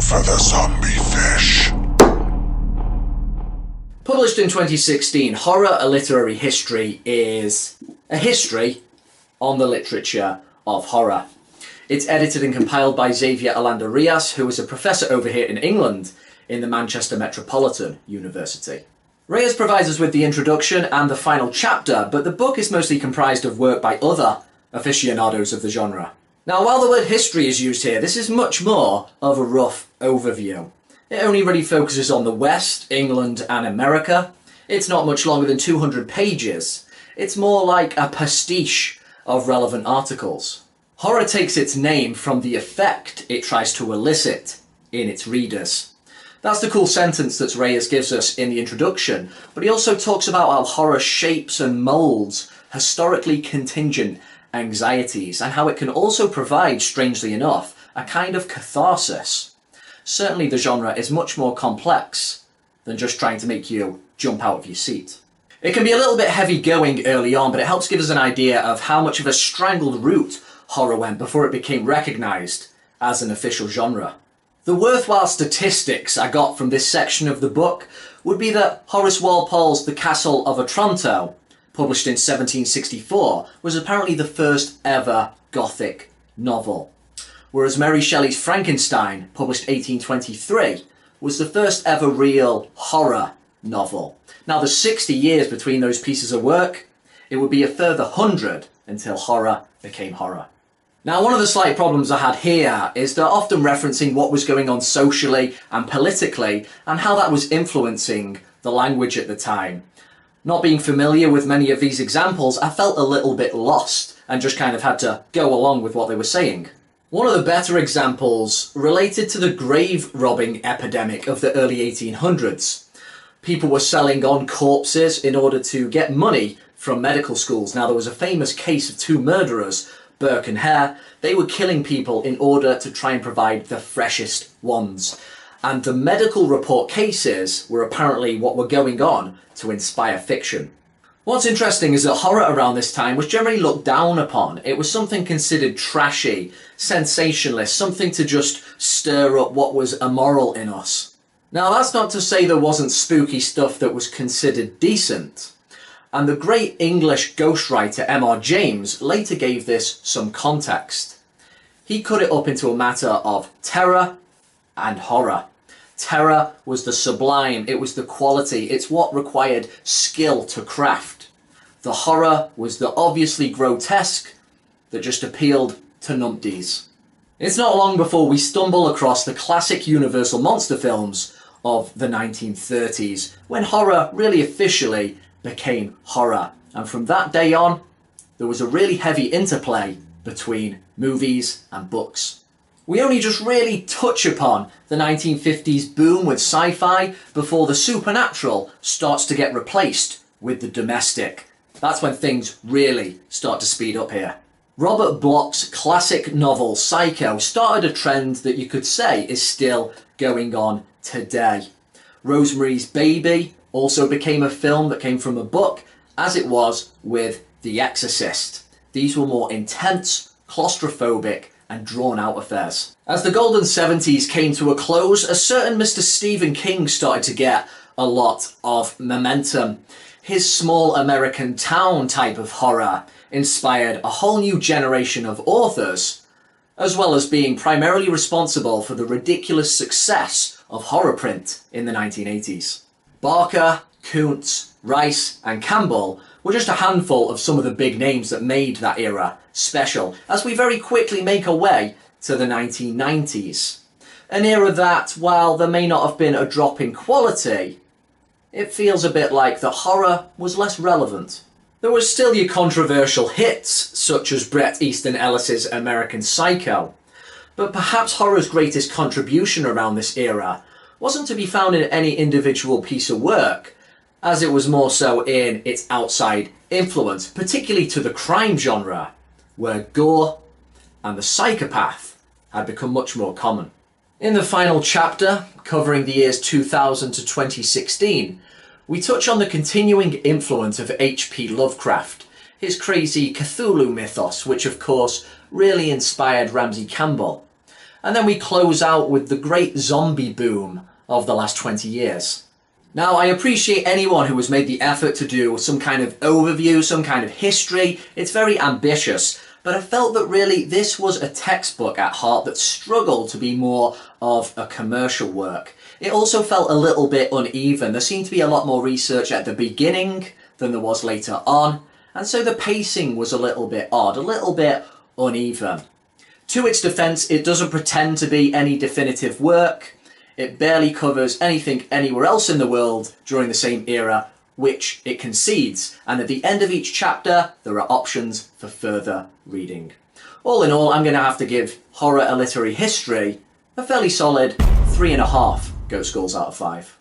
for the zombie fish. Published in 2016, Horror: A Literary History is a history on the literature of horror. It's edited and compiled by Xavier Aranda-Rios, who is a professor over here in England in the Manchester Metropolitan University. Rios provides us with the introduction and the final chapter, but the book is mostly comprised of work by other aficionados of the genre. Now, while the word history is used here, this is much more of a rough overview. It only really focuses on the West, England and America. It's not much longer than 200 pages. It's more like a pastiche of relevant articles. Horror takes its name from the effect it tries to elicit in its readers. That's the cool sentence that Reyes gives us in the introduction, but he also talks about how horror shapes and moulds historically contingent anxieties, and how it can also provide, strangely enough, a kind of catharsis. Certainly the genre is much more complex than just trying to make you jump out of your seat. It can be a little bit heavy going early on, but it helps give us an idea of how much of a strangled route horror went before it became recognised as an official genre. The worthwhile statistics I got from this section of the book would be that Horace Walpole's The Castle of Otranto, published in 1764, was apparently the first ever Gothic novel, whereas Mary Shelley's Frankenstein, published 1823, was the first ever real horror novel. Now, there's 60 years between those pieces of work. It would be a further 100 until horror became horror. Now, one of the slight problems I had here is they're often referencing what was going on socially and politically and how that was influencing the language at the time. Not being familiar with many of these examples, I felt a little bit lost and just kind of had to go along with what they were saying. One of the better examples related to the grave robbing epidemic of the early 1800s. People were selling on corpses in order to get money from medical schools. Now, there was a famous case of two murderers, Burke and Hare. They were killing people in order to try and provide the freshest ones. And the medical report cases were apparently what were going on to inspire fiction. What's interesting is that horror around this time was generally looked down upon. It was something considered trashy, sensationalist, something to just stir up what was immoral in us. Now, that's not to say there wasn't spooky stuff that was considered decent. And the great English ghostwriter M.R. James later gave this some context. He cut it up into a matter of terror and horror. Terror was the sublime, it was the quality, it's what required skill to craft. The horror was the obviously grotesque that just appealed to numpties. It's not long before we stumble across the classic Universal monster films of the 1930s, when horror really officially became horror. And from that day on, there was a really heavy interplay between movies and books. We only just really touch upon the 1950s boom with sci-fi before the supernatural starts to get replaced with the domestic. That's when things really start to speed up here. Robert Bloch's classic novel Psycho started a trend that you could say is still going on today. Rosemary's Baby also became a film that came from a book, as it was with The Exorcist. These were more intense, claustrophobic, and drawn-out affairs. As the golden 70s came to a close, a certain Mr. Stephen King started to get a lot of momentum. His small American town type of horror inspired a whole new generation of authors, as well as being primarily responsible for the ridiculous success of horror print in the 1980s. Barker, Kuntz, Rice, and Campbell were just a handful of some of the big names that made that era special, as we very quickly make our way to the 1990s. An era that, while there may not have been a drop in quality, it feels a bit like the horror was less relevant. There were still your controversial hits, such as Bret Easton Ellis's American Psycho, but perhaps horror's greatest contribution around this era wasn't to be found in any individual piece of work, as it was more so in its outside influence, particularly to the crime genre, where gore and the psychopath had become much more common. In the final chapter, covering the years 2000 to 2016, we touch on the continuing influence of H.P. Lovecraft, his crazy Cthulhu mythos, which of course really inspired Ramsey Campbell. And then we close out with the great zombie boom of the last 20 years. Now, I appreciate anyone who has made the effort to do some kind of overview, some kind of history. It's very ambitious, but I felt that really this was a textbook at heart that struggled to be more of a commercial work. It also felt a little bit uneven. There seemed to be a lot more research at the beginning than there was later on, and so the pacing was a little bit odd, a little bit uneven. To its defense, it doesn't pretend to be any definitive work. It barely covers anything anywhere else in the world during the same era, which it concedes, and at the end of each chapter there are options for further reading. All in all, I'm going to have to give Horror: A Literary History a fairly solid 3.5 goat skulls out of 5.